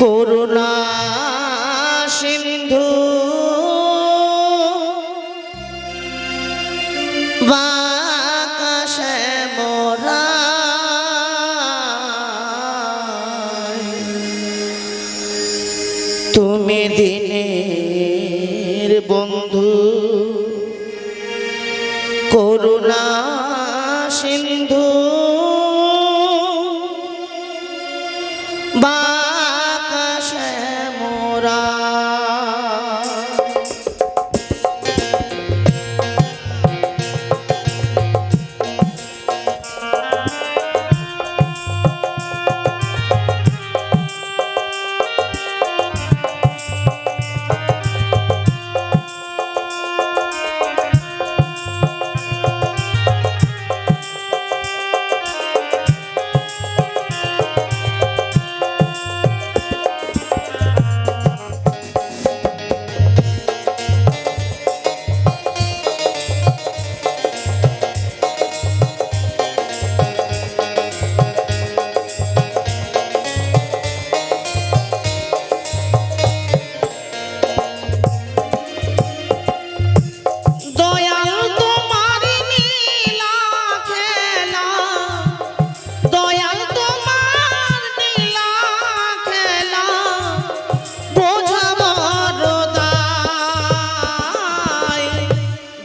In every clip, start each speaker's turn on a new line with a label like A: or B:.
A: করুণা সিন্ধু বাতাসে মোরা তুমি দিনের বন্ধু করুণা সিন্ধু বাতাসে মোরা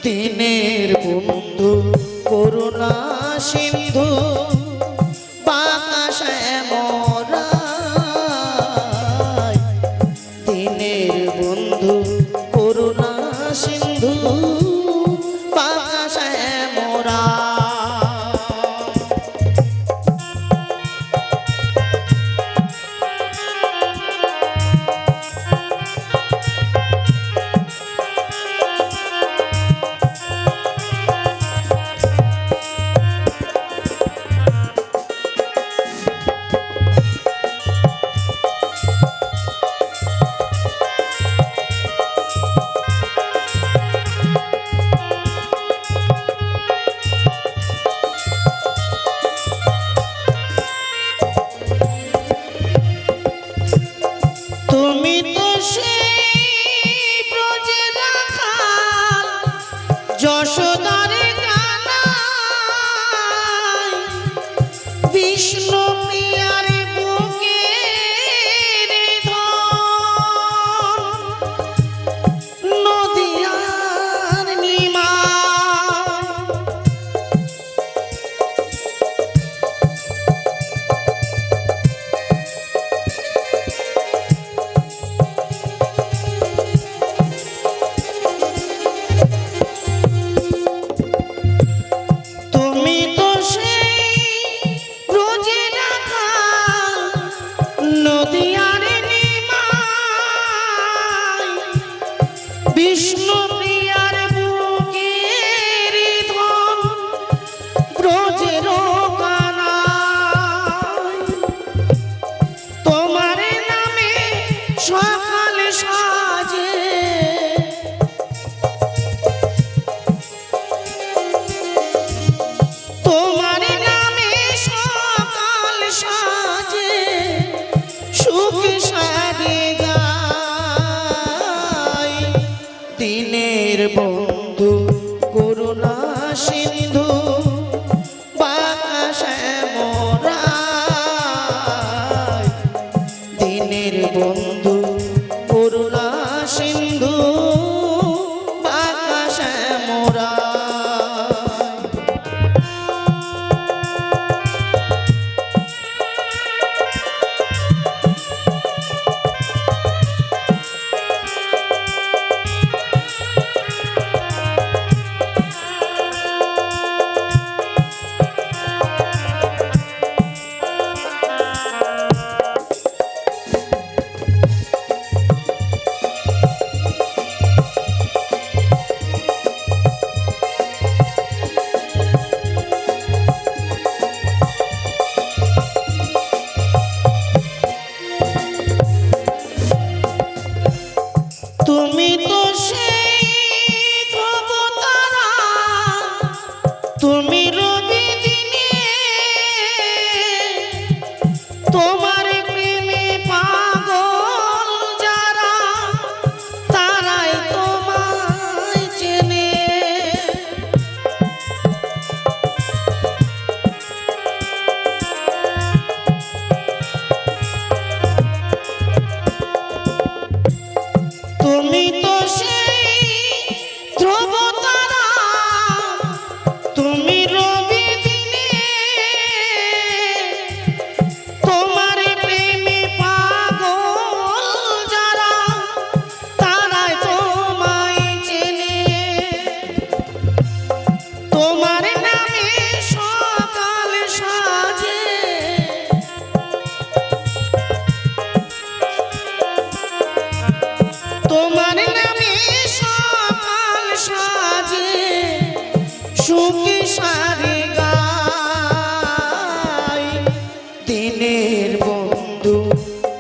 A: দিনের বন্ধু করুণা সিন্ধু বাতাসে মোরা দিনের বন্ধু করুণা সিন্ধু বাতাসে মোরা যশোদারে কানাই বিষ্ণু প্রিয়ার বুকে নদিয়ার নিমা বিষ্ণু প্রিয়ার বুকের ধন ব্রজের কানাই তোমার নামে সকাল সাজে তোমার নামে সকাল সাজে সুখ সাজে দিনের বন্ধু করুণা সিন্ধু বাতাসে মোরা দিনের বন্ধু করুণা সিন্ধু বাতাসে মোরা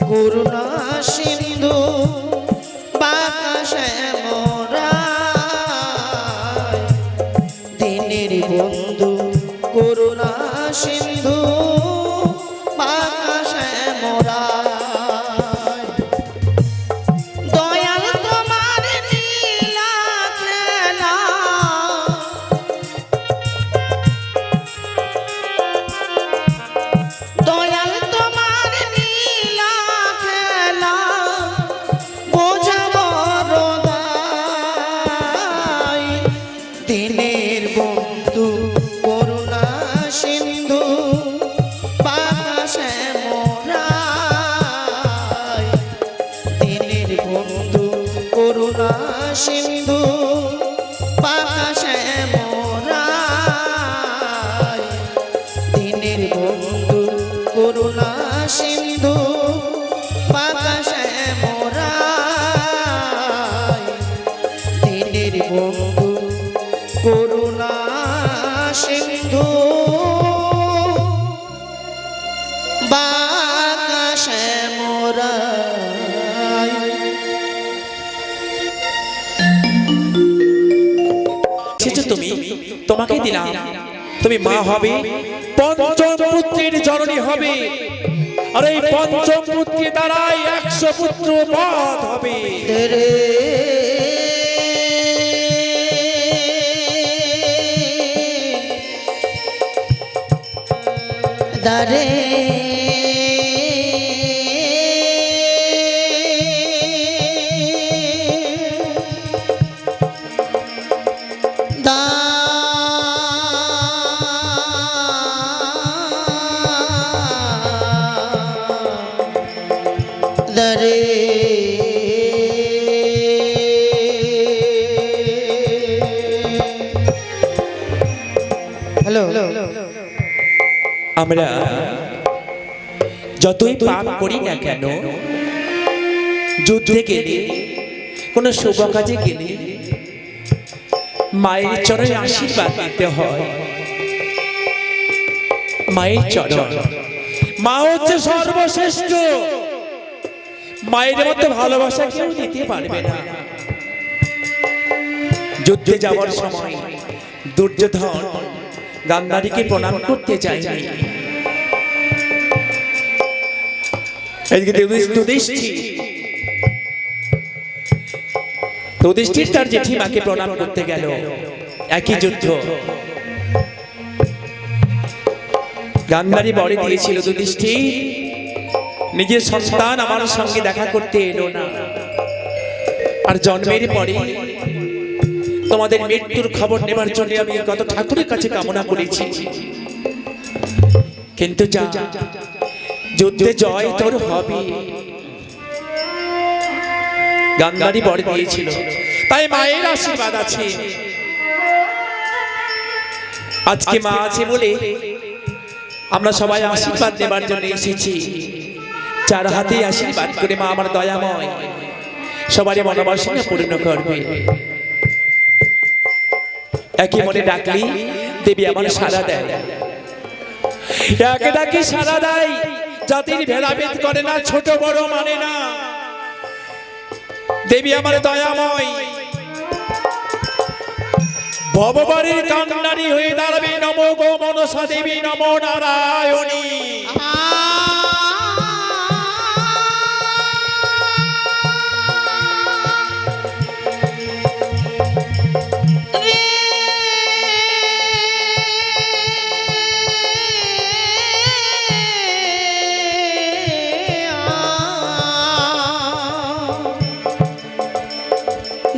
A: করুণা সিন্ধু বাঁকা শ্যামরায় দিনের বন্ধু করুণা সিন্ধু বাঁকা শ্যামরায় দয়াল তোমার লীলা খেলা দয়াল তোমার লীলা খেলা বোঝা বড় দায় দিনের বন্ধু করুণা সিন্ধু বাঁকা শ্যামরায় দিনের বন্ধু করুণা সিন্ধু বাঁকা শ্যামরায় দিনের বন্ধু করুণা সিন্ধু বাঁকা শ্যামরায় দিনের বন্ধু করুণা সিন্ধু বাঁকা শ্যামরায়।
B: এসেছো তুমি, তোমাকে দিলাম, তুমি মা হবে, পঞ্চম পুত্রের জননী হবে, আর এই পঞ্চম পুত্রের দ্বারাই 100 পুত্র পদ হবে।
A: তেরে দারে দারে হ্যালো
B: আমরা যতই পাপ করি না কেন, যুদ্ধে গেলে, কোনো শুভ কাজে গেলে মায়ের চরণে আশীর্বাদ নিতে হয়। মায়ের চরণ, মা হচ্ছে সর্বশ্রেষ্ঠ। মায়ের মতো ভালোবাসা কেউ দিতে পারবে না। যুদ্ধে যাওয়ার সময় দুর্যোধন গান্ধারীকে প্রণাম করতে চায়নি। যুধিষ্ঠির তার জেঠিমাকে প্রণাম করতে গেল। একই যুদ্ধ, গান্ধারী বরে দিয়েছিল, যুধিষ্ঠির নিজের সন্তান আমার সঙ্গে দেখা করতে এলো না, আর জন্মের পরে তোমাদের মৃত্যুর খবর নেবার জন্য আমি কত ঠাকুরের কাছে কামনা করেছি, কিন্তু যা, যুদ্ধে জয় তোর হবে। গান্ধারী বর দিয়েছিল, তাই মায়ের আশীর্বাদ আছে। আজকে মা আছে বলে আমরা সবাই আশীর্বাদ নেবার জন্য এসেছি। চার হাতে আশীর্বাদ করে মা আমার দয়াময় সবারই মনোবাসনা পূর্ণ করবে। একই মনে ডাকলি দেবী আমার সাড়া দেয়, একে ডাকি সাড়া দেয়। জাতির ভেদাভেদ করে না, ছোট বড় মানে না। দেবী আমার দয়াময় ভববাড়ির কান্ডারি হয়ে দাঁড়াবে। নমো গো মনসা দেবী, নমো নারায়ণী।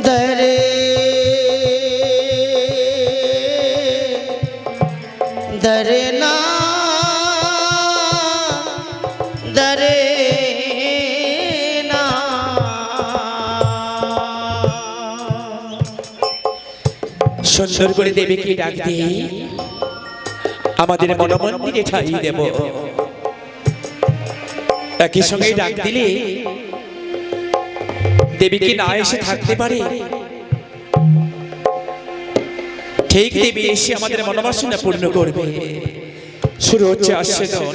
A: দরে দরে না দরে না
B: সুন্দর করে দেবীকে ডাক দিয়ে আমাদের মনমন্দিরে ঠাই দেব। একই সঙ্গে ডাক দিলে দেবীকে না এসে থাকতে পারে, ঠিক দেবী এসে আমাদের মনোবাসনা পূর্ণ করবে। শুরু হচ্ছে আশ্বেদন,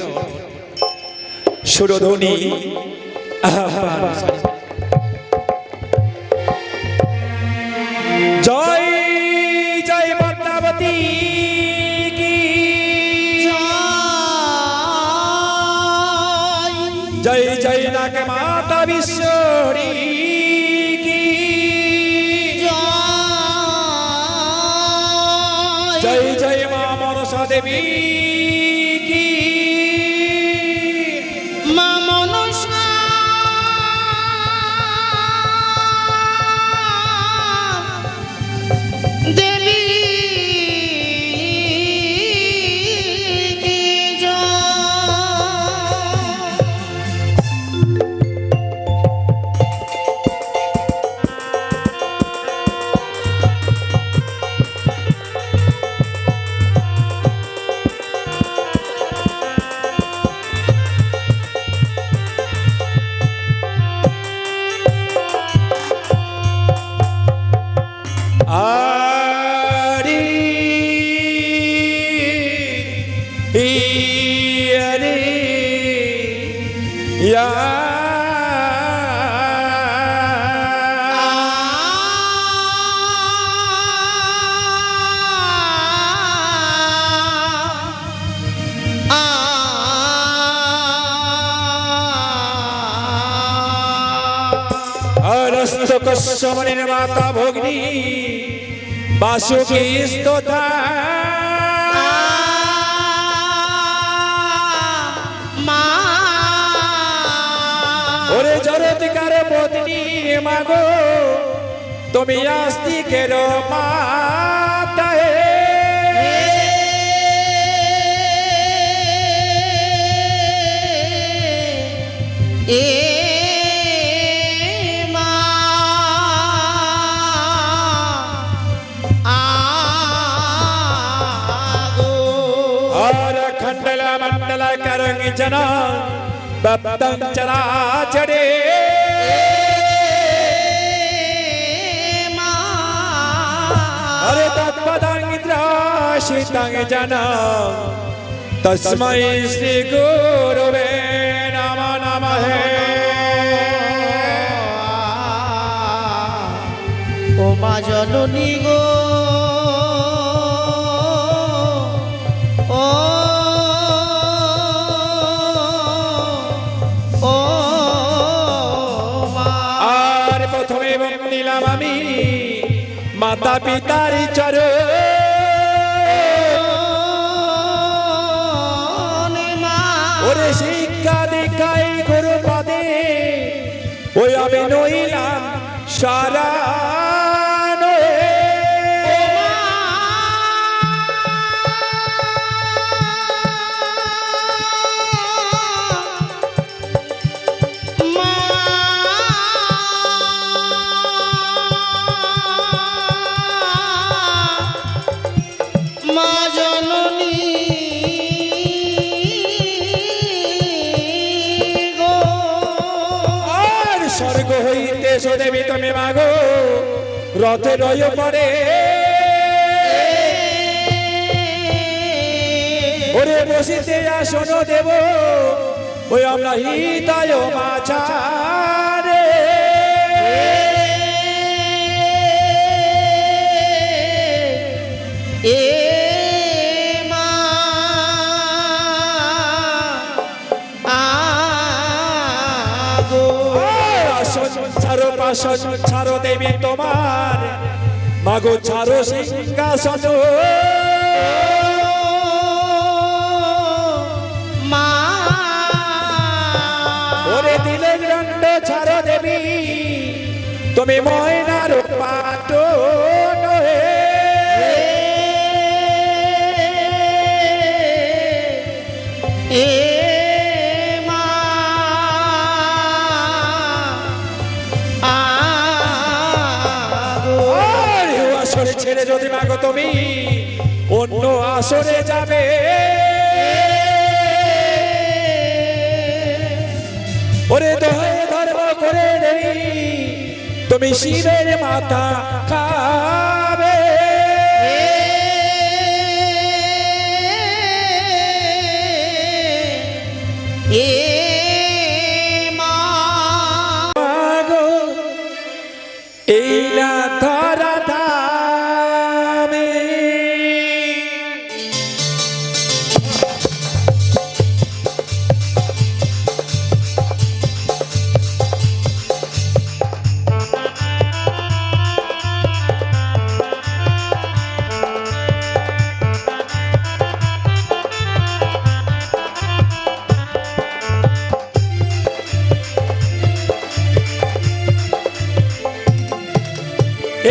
B: সুরধ্বনি জয় জয় পদ্মাবতী কি জয় জয় নাগ মাতা বিশ্বরী কি জয় জয় মা মনসা দেবী কি
A: মা মনসা দেবী কি জয়।
B: আরে আরে ইয়া অরস্ত কশ্যমনির মাতা ভগ্নী বাসুকি স্তোতা
A: মা
B: ওরে জরতিকার পত্নী মাগো তুমি আস্তিকের মাতা
A: এ মা আগো
B: और खंडल मंडल करंग जना बप्तम चराचरे
A: মা
B: अरे तत्पदांगिद्राशितांग जना तस्मै श्री गुरुवे नमः नमः
A: ও মা জননী গো ও ও মা
B: আর প্রথমে বন্দিলাম আমি মাতা পিতার চরণ
A: মা
B: ওরে শিক্ষা দীক্ষাই গুরু পদে ওই আমি নইলাম সারা
A: মা জননী গো
B: আর স্বর্গ হইতে দেবী তুমি মাগো রথে রয় পড়ে ওরে বসিতে আসন দেব ওই আমরা হিতায় মাঝারে
A: এ মা আগো
B: আসন ছাড়ো পাশন ছাড়ো দেবী তোমার মাগো ছাড়ো সিংহাসন
A: মা
B: ওরে দিলে দণ্ড ছাড়ো দেবী তুমি ময়নার পাটন
A: এ মা আগো
B: আসরে ছেড়ে যদি মাগো তুমি অন্য আসরে যাবে ওরে দোহে ধর্ম করে নেই তুমি শিবের মাথা খাবে
A: এ মা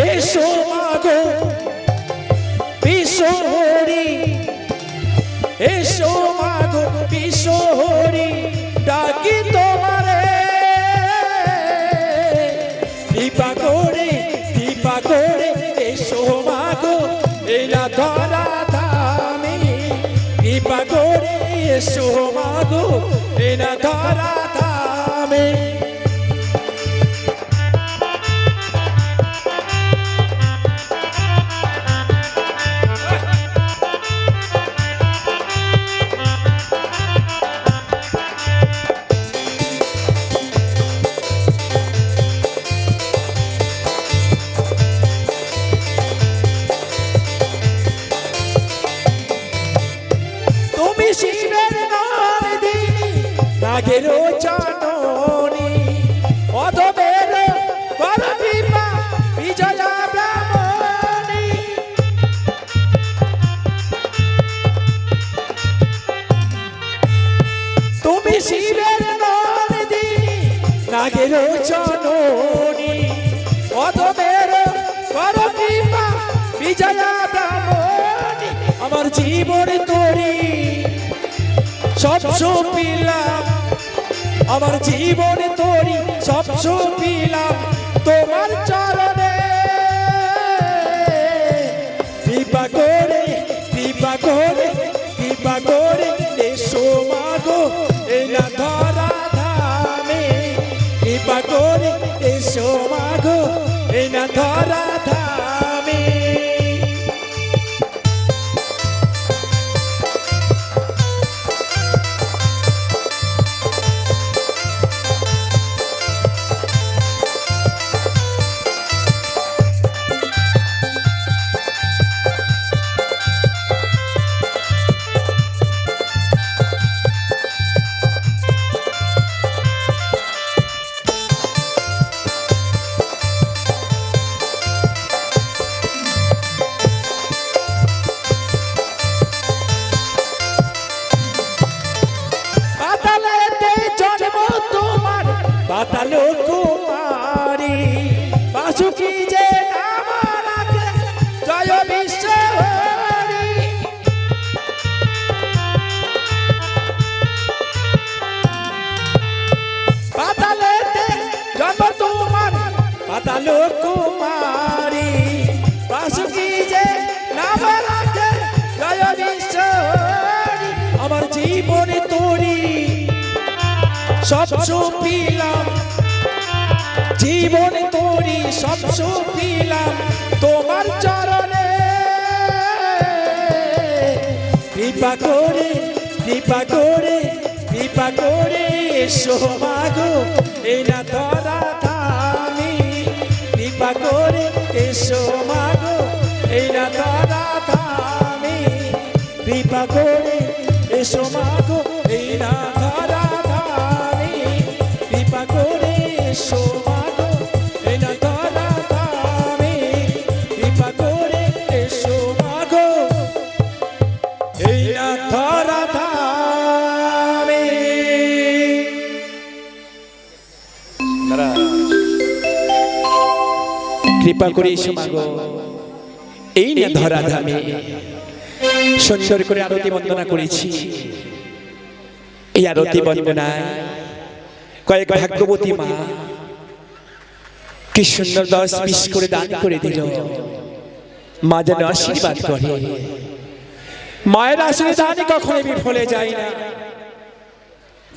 B: এসো মাগো বিশ্বহরি, এসো মাগো বিশ্বহরি, ডাকি তোমারে দীপা করে এসো মাগো এরা ধরা ধামে, দীপা করে এসো মাগো এরা ধরা ধামে। শিবের নন্দিনী নাগেরও জননী, অধমের পরদীপা বিজয়া ব্রাহ্মণী। তুমি শিবের নন্দিনী নাগেরও জননী, অধমের পরদীপা বিজয়া ব্রাহ্মণী। আমার জীবন তোরি সব পিলাম, আমার জীবন তোরি সব পিলাম তোমার চরণে, কৃপা করে এসো মাগো এরা ধরা ধামে, কৃপা করে এসো মাগো এরা ধরা ধামে। পাতালো কুমারী বাসুকি যে নাম রাখে জয় বিশ্বহরি, পাতালেতে জন্ম তোমার পাতালো কুমারী বাসুকি যে নাম রাখে জয় বিশ্বহরি। আমার জীবনে তোরি সব পিলাম, জীবন তোরি সব পিলাম তোমার চরণে, কৃপা করে এসো মাগো এরা ধরা ধামে, কৃপা করে এসো মাগো এরা ধরা ধামে, কৃপা করে এসো মাগো এরা ধরা ধামে, কৃপা করে এসো মাগো এরা ধরা ধামে, কৃপা করে এসো মাগো এরা ধরা ধামে। কৃপা করে এসো মাগো এই না ধরা ধামে। সুন্দর করে আরতি বন্দনা করেছি। এই আরতি বন্দনায় কয়েক ভাগ্যবতী মা কি সুন্দর 10-20 করে দান করে দিল। মা যেন আশীর্বাদ করে। মায়ের আশীর্বাদ কখনো বিফলে যায় না।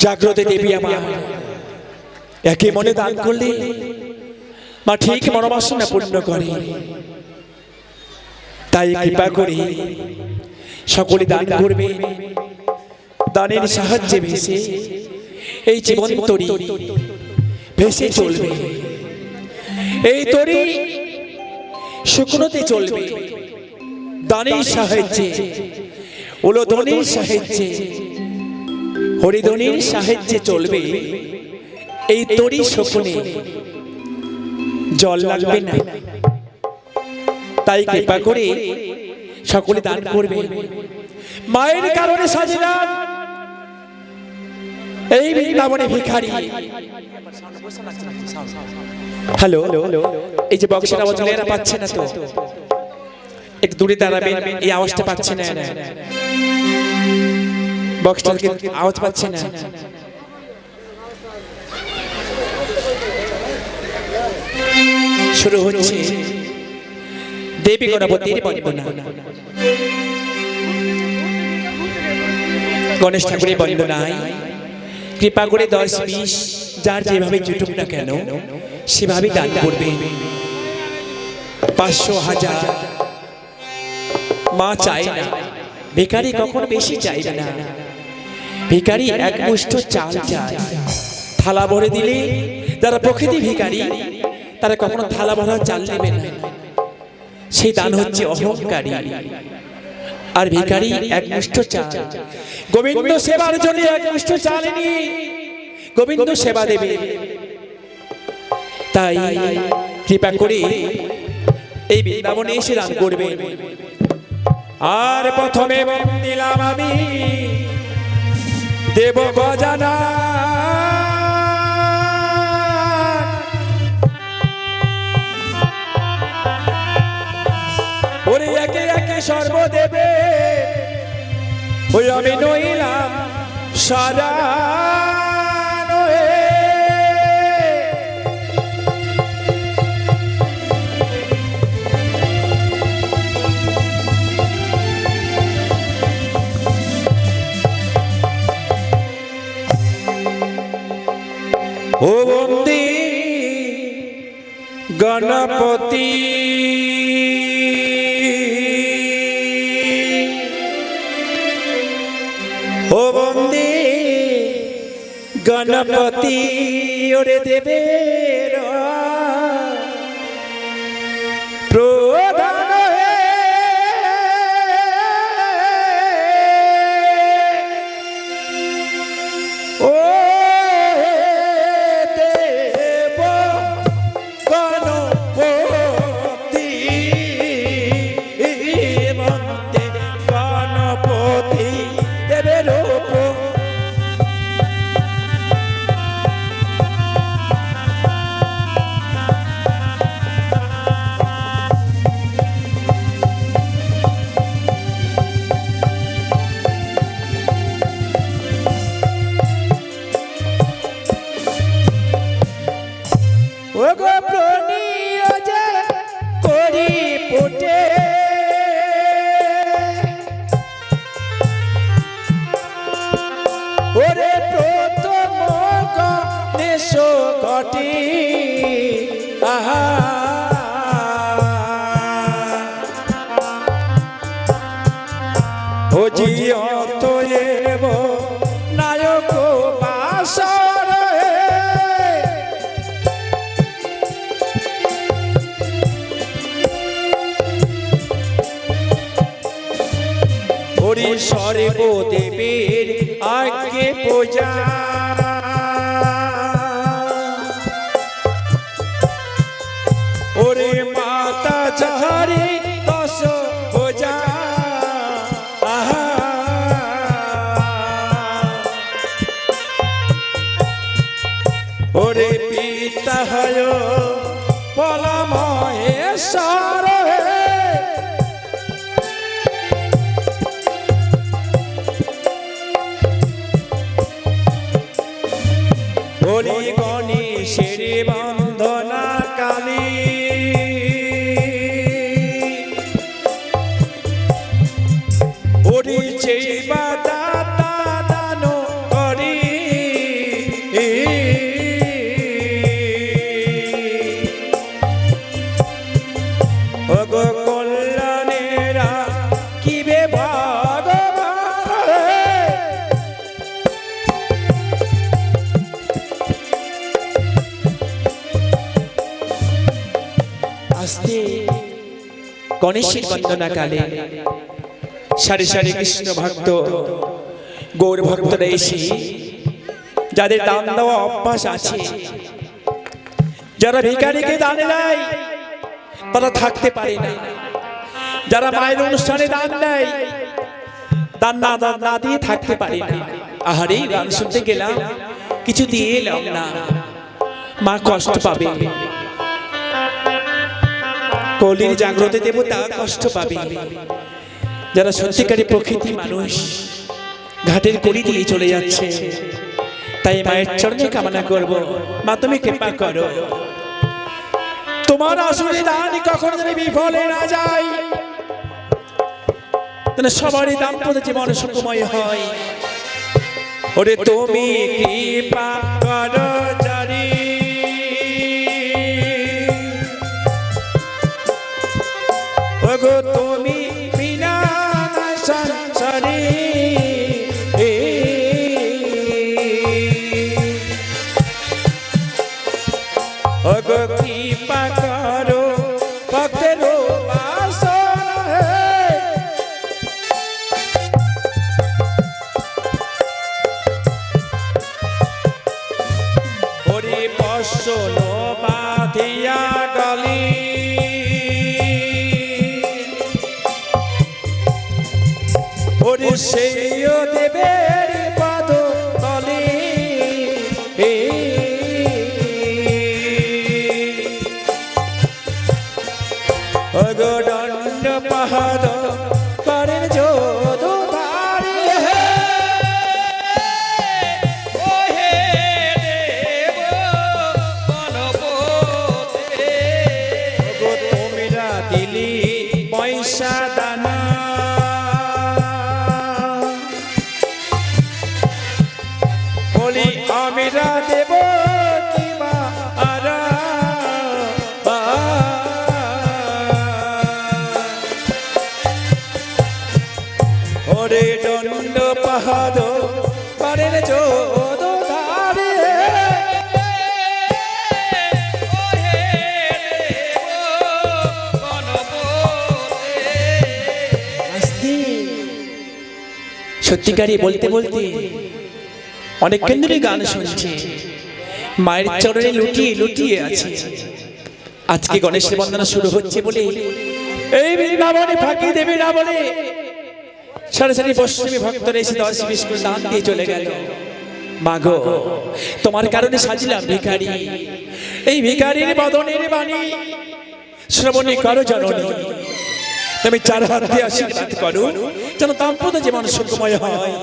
B: জাগ্রত দেবী আমার একে মনে দান করলে মা ঠিক মনোবাসনা পূর্ণ করে। তাই কৃপা করে সকলে দান করবে। দানের সাহায্যে ভেসে এই জীবন তরি ভেসে চলবে। এই তরি শুকনোতে চলবে। দানের সাহায্যে, উলোধ্বনির সাহায্যে, হরিধ্বনির সাহায্যে চলবে। এই তরি শুকনে জল লাগবে না। তাই কৃপা করে সকলে দান করবে। মায়ের কারণে সাজিলাম এই বৃন্দাবনে ভিখারি। হ্যালো, এই যে বক্সের আওয়াজ এরা পাচ্ছে না তো, একটু দূরে দাঁড়াবেন, এই আওয়াজটা পাচ্ছে না এরা, বক্সটার আওয়াজ পাচ্ছে না। শুরু হচ্ছে দেবী গণপতির বন্দনা। গণেশ ঠাকুরের বন্দনায় কৃপা করে 10-20 যার যেভাবে জুটুক না কেন সেভাবে দান করবেন। 500-1000 মা চায় না, ভিখারি কখনো বেশি চাইবে না। ভিখারি এক মুষ্ঠ চাল চায়, থালা ভরে দিলে যারা প্রকৃতি ভিখারি তারা কখনো থালা ভরা চাল নেবে না, সেই দান হচ্ছে অহংকারী। আর ভিখারি এক মুষ্ঠ চাল, গোবিন্দ সেবার জন্য এক মুষ্ঠ চাল নিয়ে গোবিন্দ সেবা দেবে। তাই কৃপা করে এই বৃন্দাবনে এসে দান করবে। আর প্রথমে দিলাম আমি দেব গজানা, ওরে একে একে সর্বদেবে ওই আমি নইলাম সারা নয়ে। ও বন্দী গণপতি ও বন্দী গণপতি ওরে দেবের প্রধান ও দেব গণপতি বন্দে গণপতি দেবের ওগো প্রণীয় যে করি পুটে ওরে প্রথম গণেশ ঘটি আহা ও জিয়ত এব নায়ক বাসর হরি সর্বদেবের আগে পূজা ওরে মাতা যাহারে 10 পূজা আহা ওরে পিতা হয় পরমেশ্বর বলি গণেশের বন্দনা কালী ওরি চেবা দাতা দান করি ওগো কল্যাণেরা কিবে আস্তে গণেশের বন্দনা কালে সারি সারি কৃষ্ণ ভক্ত গৌর ভক্তরা এসে যাদের দান দেওয়া অভ্যাস আছে, যারা ভিখারিকে দান দেয় তারা থাকতে পারে না, যারা মায়ের অনুষ্ঠানে দান দেয় দান না দিয়ে থাকতে পারে না, আহারে গান শুনতে গেলাম, কিছু দিয়ে এলাম না, মা কষ্ট পাবে। কলির জাগ্রত দেবতা কষ্ট পাবে। যারা সত্যিকারী প্রকৃতি মানুষ ঘাটের কড়ি দিয়ে চলে যাচ্ছে, তাই মায়ের চরণে কামনা করব, মা তুমি কৃপা করো, তোমার আসলে দান কখনো যেন বিফলে না যায়, যেন সবারই দাম্পত্য জীবন সুখময় হয়। ওরে তুমি কৃপা করো জারি, ওগো তুমি বিনা সংসারী, ওগো কৃপা করো ভক্তের বাসনা হে, ওরে বসন বাঁধিয়া গলি, ওরে সেইও দেবের পদ তলে, ওগো দণ্ড পাহাড় করেন যোধ ধারে, ও হে দেব গণপতে, ওগো তোমরা দিলি পয়সা দানা, বলি আমিরা দেব কিবা আরা, ওরে দণ্ড পাহাড় পারের যোধ ধারে, ও হে দেব গণপতে। সত্যিকারই বলতে বলতে অনেক কেন্দ্রে গান শুনছে, মায়ের চরণে লুটিয়ে লুটিয়ে আছে। আজকে গণেশের বন্দনা শুরু হচ্ছে বলে এই বৃন্দাবনে ফাঁকি দেবে না বলে সারি সারি বৈষ্ণবী ভক্তরা এসে 10-20 করে দান দিয়ে চলে গেল। মাগো তোমার কারণে সাজিলাম ভিখারি, এই ভিখারির বদনের বাণী শ্রবণে করো জননী, তুমি 4 হাত দিয়ে আশীর্বাদ করো যেন দাম্পত্য জীবন সুখময় হয়।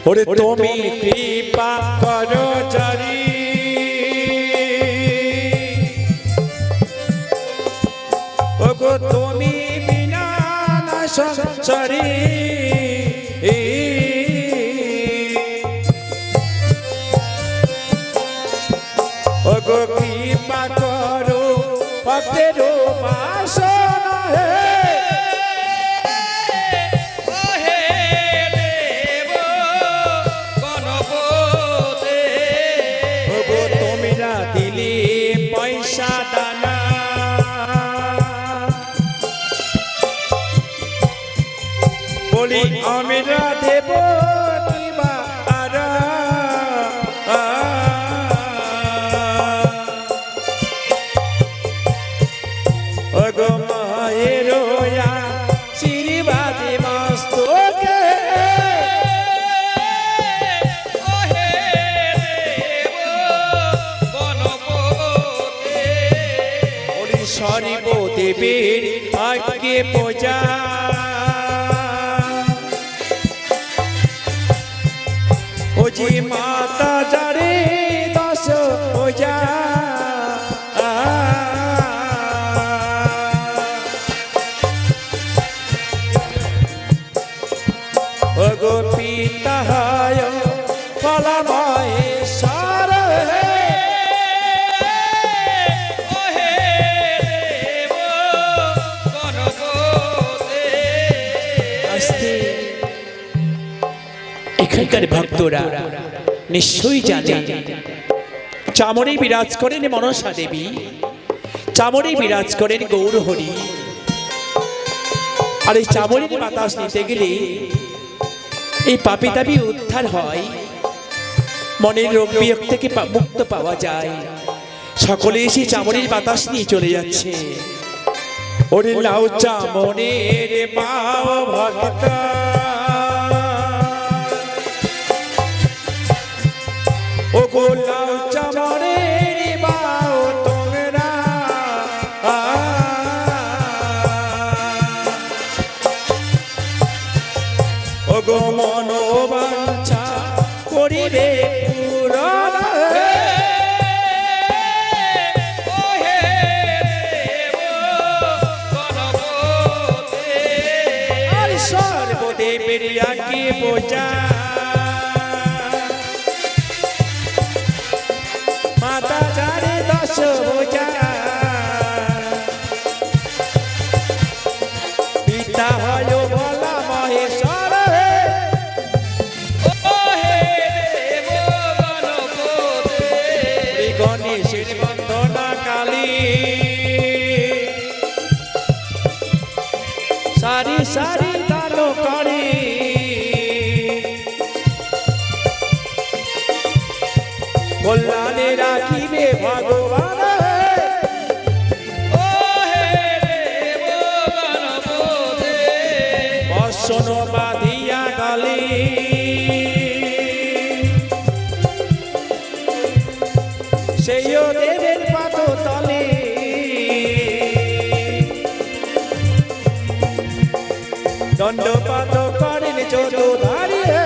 B: ওরে তুমি কৃপা করো জারি, ওগো তুমি বিনা সংসারী, ওগো কৃপা করো ভক্তের বাসনা হে, ও হে দেব গণপতে, ওগো তোমরা দিলি পয়সা দানা, বলি আমরা দেব কিবা আরা, ওগো মায়ের আশীর্বাদে মস্তকে, ও হে দেব গণপতে, বলি সর্ব দেবীর আজ্ঞে পূজা, ও জি মাতা যারে 10 পূজা, ওগো পিতা হয় ফলাময় সার হে, ও হে দেব গণপতে। আস্তে এখানকার ভক্তরা নিশ্চয়ই জানে চামরে বিরাজ করেন মনসা দেবী, চামরে বিরাজ করেন গৌর হরি। আর এই চামরের বাতাস নিতে গেলে এই পাপী দাবি উদ্ধার হয়, মনের রোগ বিয়োগ থেকে মুক্ত পাওয়া যায়। সকলে এসে চামরের বাতাস নিয়ে চলে যাচ্ছে। ওরে লাউ চামরের পাও ভক্ত, গাও চামরে বাও তোমরা ও গো মনোবাঞ্ছা করিবে পূরণ আর সর্বদেবের আগে বোঝা মাতা যারে দশ বোঝা পিতা হয় বলা মহেশ্বর গণেশের বন্দনা কালী সারি সারি দান করি কল্যাণে রাখিবে ভগবান বর্ষণ বাঁধিয়া গালি সেইও দেবের পাত তলে দণ্ডপাত করেন যত দাঁড়িয়ে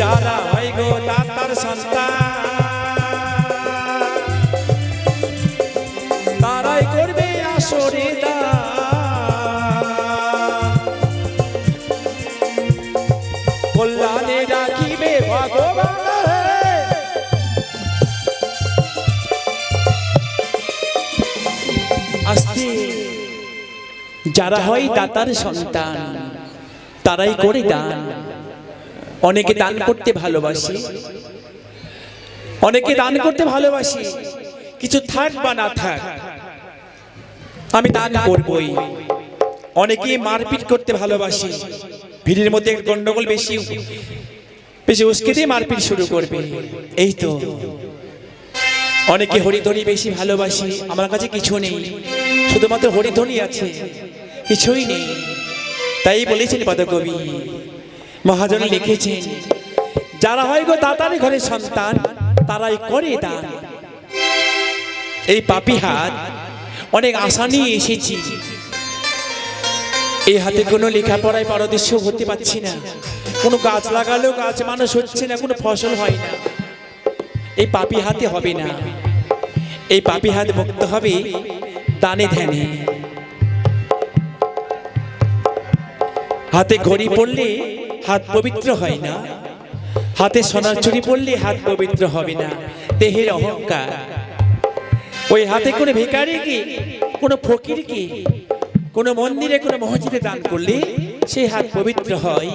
B: যারা হয় গো দাতার সন্তান তারাই করবে আসরে কল্যাণে রাখিবে ভগবান আস্তে যারা হয় দাতার সন্তান তারাই করে দান অনেকে দান করতে ভালোবাসে অনেকে দান করতে ভালোবাসে কিছু থাক বা না থাক আমি দান করবই অনেকে মারপিট করতে ভালোবাসে ভিড়ের মধ্যে গন্ডগোল বেশি বেশি উস্কে দিয়ে মারপিট শুরু করবে এই তো অনেকে হরিধ্বনি বেশি ভালোবাসে আমার কাছে কিছু নেই শুধুমাত্র হরিধ্বনি আছে কিছুই নেই তাই বলেছেন পদকবি মহাজন লিখেছেন যারা হয় গো দাতার ঘরের সন্তান তারাই করে দান এই পাপী হাত অনেক আশা নিয়ে এসেছি এই হাতে কোনো লেখাপড়ায় পারদর্শী হতে পারছি না কোনো গাছ লাগালেও গাছ মানুষ হচ্ছে না কোনো ফসল হয় না এই পাপী হাতে হবে না এই পাপী হাত মুক্ত হবে দানে ধ্যানে হাতে ঘড়ি পড়লে হাত পবিত্র হয় না হাতে সোনার চুড়ি পড়লে হাত পবিত্র হবে না দেহের অহংকার ওই হাতে কোনো ভিখারি কি কোনো ফকির কি কোনো মন্দিরে কোনো মসজিদে দান করলে সেই হাত পবিত্র হয়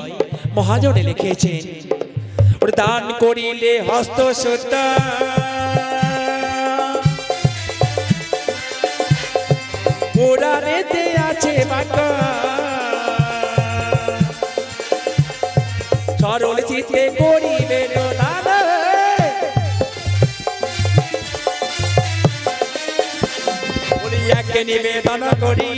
B: মহাজনে লিখেছেন ওর দান করিলে হস্ত সুতা পুরাণেতে আছে বাঁকা সরল চিত্তে করিবে দান বলিয়াকে নিবেদন করি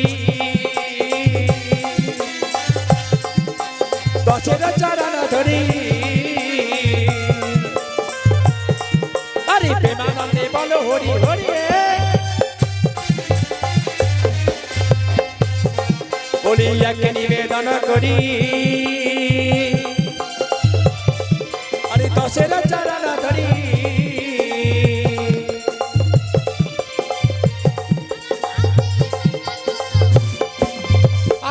B: দশের চরণ ধরি আরে প্রেমানন্দে বলো হরি হরি বলিয়াকে নিবেদন করি আরে দশের চরণ ধরি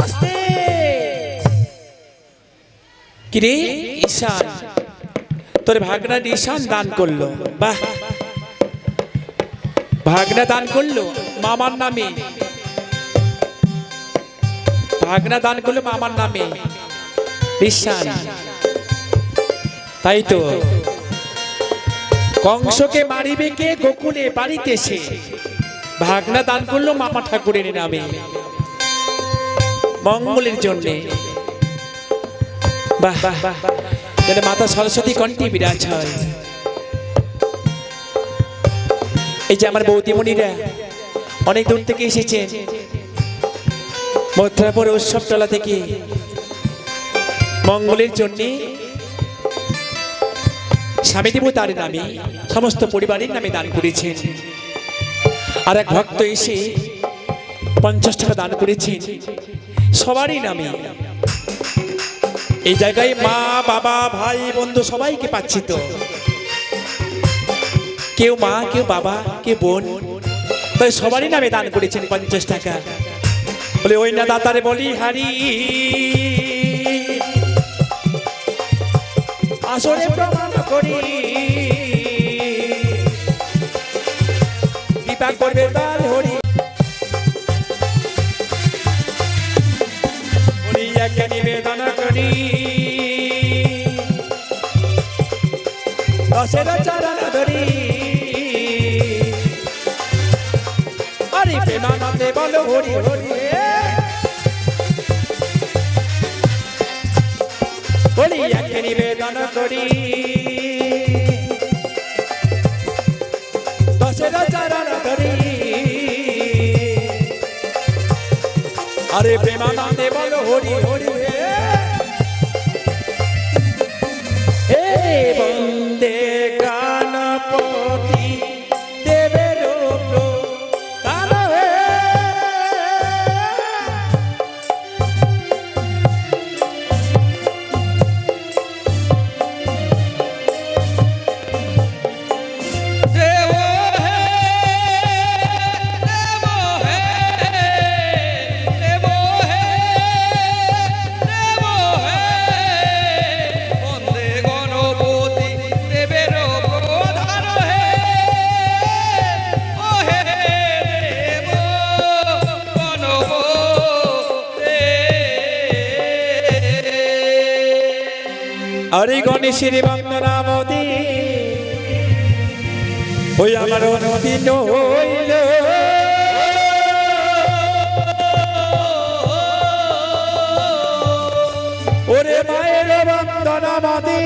B: আস্তে কিরে ঈশান তোর ভাগনা ঈশান দান করলো বাহ ভাগনা দান করলো মামার নামে ভাগনা দান করলো মামার নামে ঈশান তাই তো কংসকে মারিবে কে গোকুলে বাড়িতে সে ভাগনা দান করলো মামা ঠাকুরের নামে মঙ্গলের জন্য বাহ বাহ বাহ যেন মাতা সরস্বতী কণ্ঠে বিরাজ হয় এই যে আমার বৌদিমণিরা অনেক দূর থেকে এসেছেন মথুরাপুর উৎসবতলা থেকে মঙ্গলের জন্য স্বামী দেবতার নামে সমস্ত পরিবারের নামে দান করেছেন। আর এক ভক্ত এসে 50 টাকা দান করেছেন সবারই নামে। এই জায়গায় মা বাবা ভাই বন্ধু সবাইকে পাচ্ছি তো, কেউ মা কেউ বাবা কেউ বোন, তাই সবারই নামে দান করেছেন 50 টাকা। বলে ওই না দাতারে বলি হারি আসরে প্রমাণ করি, কৃপা করবে তার হরি। উনি একে নিবেদন করি দশের চরণ ধরি, আরে প্রেমানন্দে বলো হরি হরি। বলি একে নিবেদন করি দশের চরণ ধরি, আরে প্রেমানন্দে বলো হরি হরি। হে বন্দে গণপতি দেবের প্রধান হে,
A: দেব হে দেব হে দেব হে দেব হে, বন্দে গণপতি দেবের প্রধান হে, ও হে দেব গণপতি।
B: আরে গণেশের বন্দনা মোদী ওই আমার অনুদিন হইল, ওরে মায়ের বন্দনা মোদী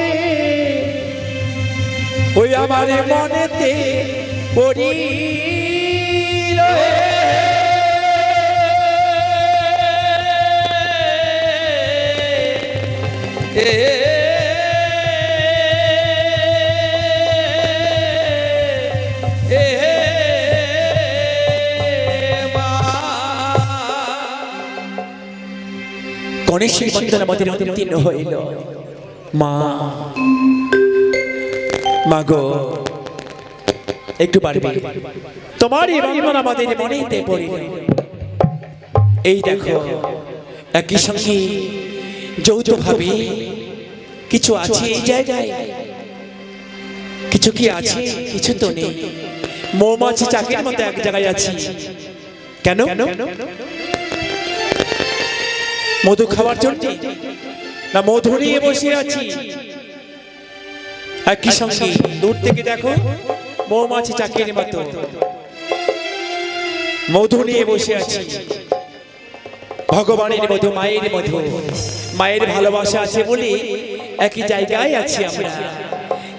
B: ওই আমার মনেতে পড়িল। গণেশের বন্দনা আমাদের উত্তীর্ণ হইল। মা মাগো একটু পারবে, তোমার এই বন্দনা আমাদের মনেতে পড়িল। এই দেখো একই সঙ্গে যৌথভাবে কিছু আছে এই জায়গায়, কিছু কি আছে কিছু তো নেই। মৌমাছি চাকের মতো এক জায়গায় আছি কেন? মধু খাওয়ার জন্য না মধু নিয়ে বসে আছি? একই সঙ্গে দূর থেকে দেখো মৌমাছি চাকের মতো মধু নিয়ে বসে আছি। ভগবানের মধু, মায়ের মধু, মায়ের ভালোবাসা আছে বলে একই জায়গায় আছি আমরা।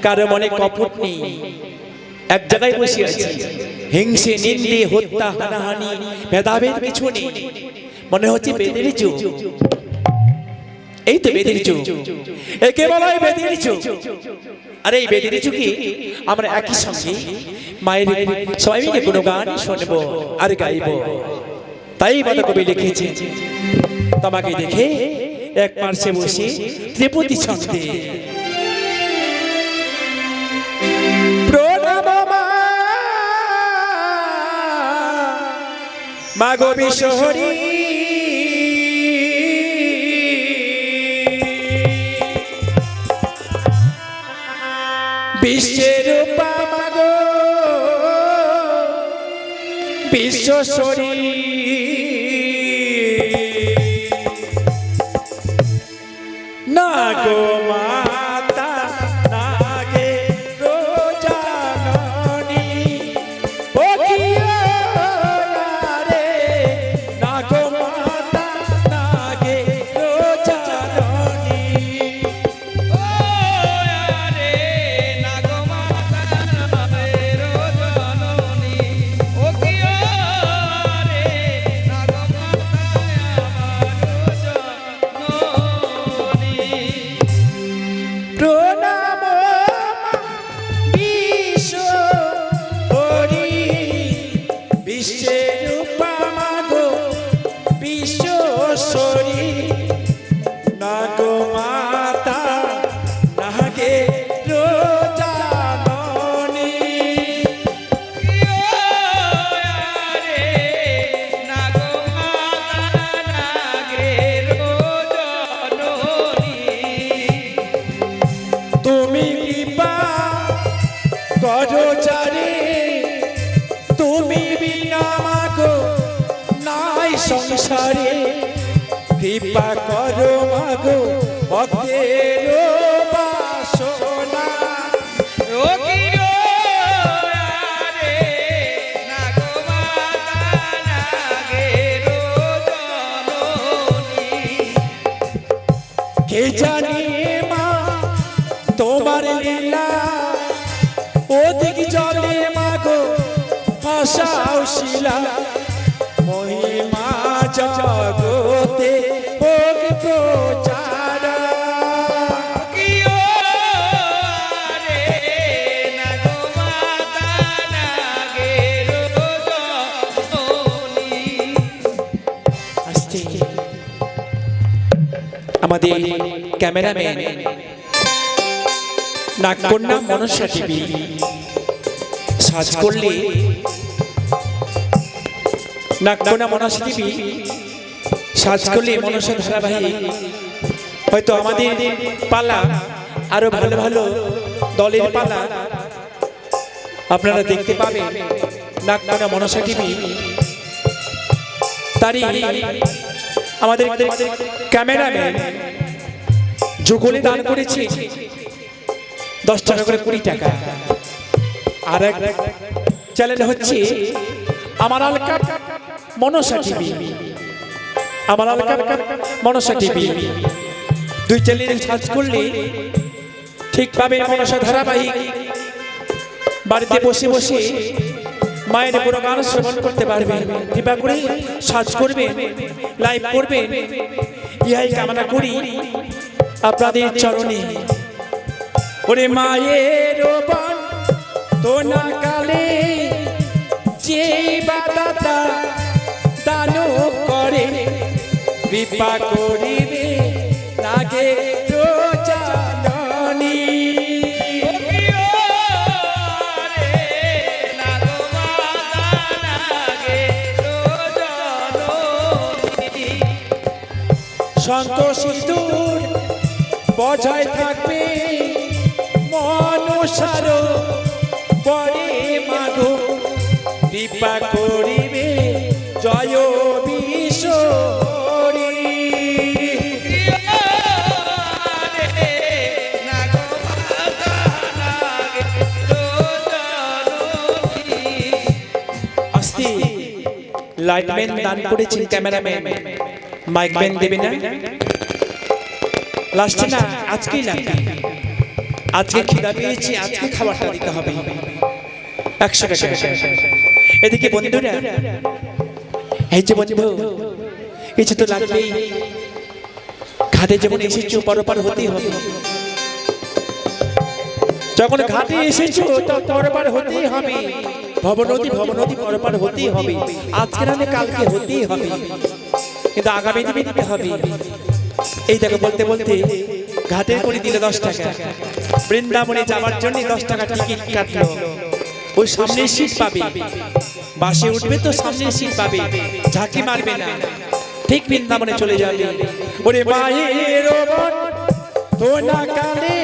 B: কারো মনে কপট নেই, এক জায়গায় বসে আছি। হিংসে নিন্দে হত্যা হানাহানি ভেদাভেদ কিছু নেই। মনে হচ্ছে বেদের যুগ, এই তো বেদের যুগ, একে বলা হয় বেদের যুগ। আর এই বেদের যুগে আমরা একই সঙ্গে মায়ের সবাই মিলে কোনো গান শুনবো আর গাইবো। তাই কথা কবি লিখেছে, তোমাকে দেখে এক পার্শ্বে বসে ত্রিপতি ছন্দে প্রণাম মা গো বিশ্বহরি, বিশ্বের রূপা মা গো বিশ্বশ্বরী, না গো মাতা না গে রোজাননী, ও কি রে না গো মাতা না গে রোজাননী,
A: ও রে না গো মাতা রে রোজননী, ও কি রে
B: কৃপা করো যারে, তুমি বিনা মাগো নাই সংসারে। কৃপা করো মাগো ভক্তের বাসনা।
A: ও কি গো আরে নাগো মাতা নাগেরো জননী।
B: কে জানে মা তোমার লীলা, ওদিক জলে মাগো ভাষাও শিলা। মহিমা জগতে ভোগ প্রচারা।
A: কি ও আরে নাগো মাতা নাগেরো জননী।
B: আস্তে আমাদের ক্যামেরাম্যান নাগকন্যা মনসা দেবী সাজ করলে, নাগকন্যা মনসা দেবী সাজ করলে মনসা ধারাবাহিক হয়তো আমাদের পালা আরো ভালো ভালো দলের পালা আপনারা দেখতে পাবেন। নাগকন্যা মনসা দেবী তারই আমাদের ক্যামেরাম্যান যুগলে দান করেছে 10 টাকা করে 20 টাকা। আর এক চ্যানেল হচ্ছে আমার আলকা মনসা টিভি, আমার আলকা মনসা টিভি। দুই চ্যানেল সার্চ করলে ঠিক পাবেন মনসা ধারাবাহিক। বাড়িতে বসে বসে মায়ের পুরো গান শ্রবণ করতে পারবেন। কৃপা করে সার্চ করবেন, লাইভ করবেন, ইহাই কামনা করি আপনাদের চরণে। ওরে মায়ের বান তোনা কালে যে বাদাতা দান করে, কৃপা করিবে নাগে রোজাননী।
A: কি ও আরে নাগো মাতা নাগেরো জননী।
B: শঙ্খ সিঁদুর বজায় থাকবে মনসার পরে মাগো, কৃপা করিবে জয় বিশ্বরী।
A: কি ও আরে নাগো মাতা নাগেরো জননী।
B: আস্তে লাইটম্যান দান করেছেন, ক্যামেরাম্যান মাইকম্যান দেবে না লাস্টে না, আজকেই লাগবে। আজকে খিদা পেয়েছি, আজকে খাবারটা দিতে হবে 100 টাকা। এদিকে বন্ধুরা, এই যে বন্ধু কিছু তো লাগবেই। ঘাটে যেমন এসেছো পরপার হতেই হবে, যখন ঘাটে এসেছো তো পরপার হতেই হবে। ভবনদী ভবনদী পরপার হতেই হবে। আজকে না কালকে হতেই হবে, কিন্তু আগামী দিনে দিতে হবে। এই দেখো বলতে বলতে ঘাটের করে দিলে 10 টাকা। বৃন্দাবনে যাওয়ার জন্য 10 টাকা টিকিট কাটলো। ওই সামনে সিট পাবে, বাসে উঠবে তো সামনে সিট পাবে, ঝাঁকি মারবে না, ঠিক বৃন্দাবনে চলে যাবে। ওরে মায়ের মন তোনা কালে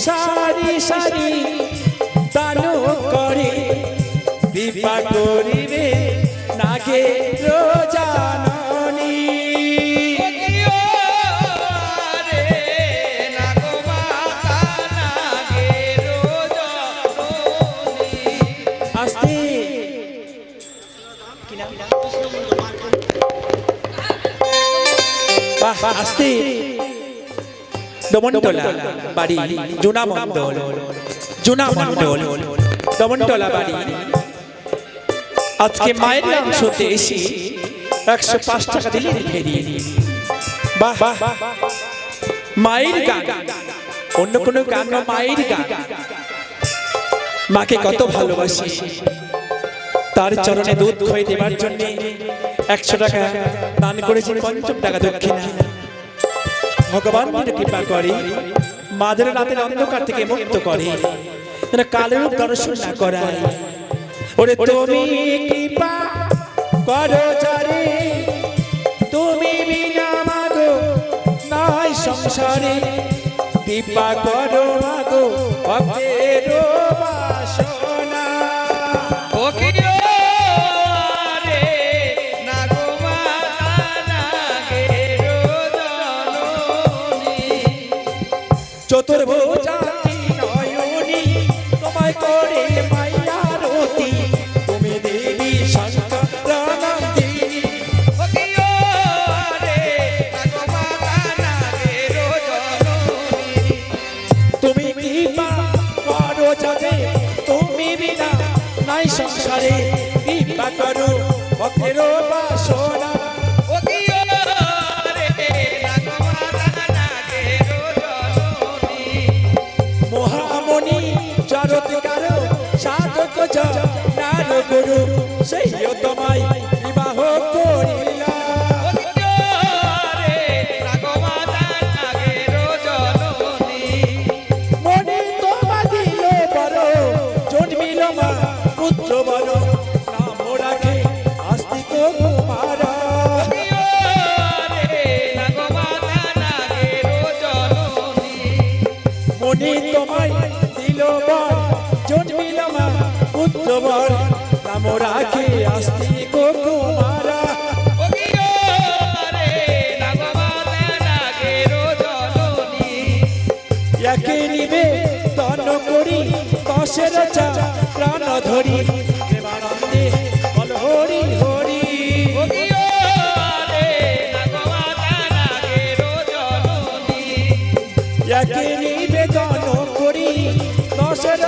B: সারি সারি দান করে, কৃপা করিবে নাগে রোজাননী।
A: কি ও আরে নাগো মাতা নাগেরো জননী।
B: আস্তে বাহ আস্তে। দমনতলা বাড়ি জুনা মণ্ডল, জুনা মণ্ডল দমনতলা বাড়ি। আজকে মায়ের নাম শুনতে এসে 105 টাকা দিলে ফেরিয়ে দিই। বাহ মায়ের গান, অন্য কোনো গান না, মায়ের গান। মাকে কত ভালোবাসি, তার চরণে দুধ খয়ে দেবার জন্য 100 টাকা দান করেছি, 50 টাকা দক্ষিণা। ভগবান মনে কৃপা করে, মাদের রাতের অন্ধকার থেকে মুক্ত করে, যেন কালের রূপ দর্শন না করায়। ওরে তুমি কৃপা করো যারে, তুমি বিনা মাগো নাই সংসারে, কৃপা করো মাগো যাবে তুমি বিনা নাই সংসারে কৃপা করো ভক্তের বাসনা
A: ও কি ও রে নাগমাতা নাগের জননী
B: মহামণি জগৎকার সাধক নার গুরু সেই তোমায় বিবাহ করিলা
A: ও কি ও রে নাগমাতা নাগের জননী
B: মনে তোমা দিল বড় জন্মিল মা পুত্র বড় নাম রাখে আস্তিক কুমারা
A: ও কি ও রে নাগমাতা নাগের জননী
B: মনে তোমায় দিল বর জন্মিল মা পুত্র বর নাম রাখে আস্তিক কুমারা
A: ও কি ও রে নাগমাতা নাগের জননী
B: একে নিবে তন করি দশের প্রাণ ধরি প্রেমানন্দে বল হরি হরি
A: ও কি ও রে নাগমাতা নাগের জননী
B: একে নিবেদন করি দশের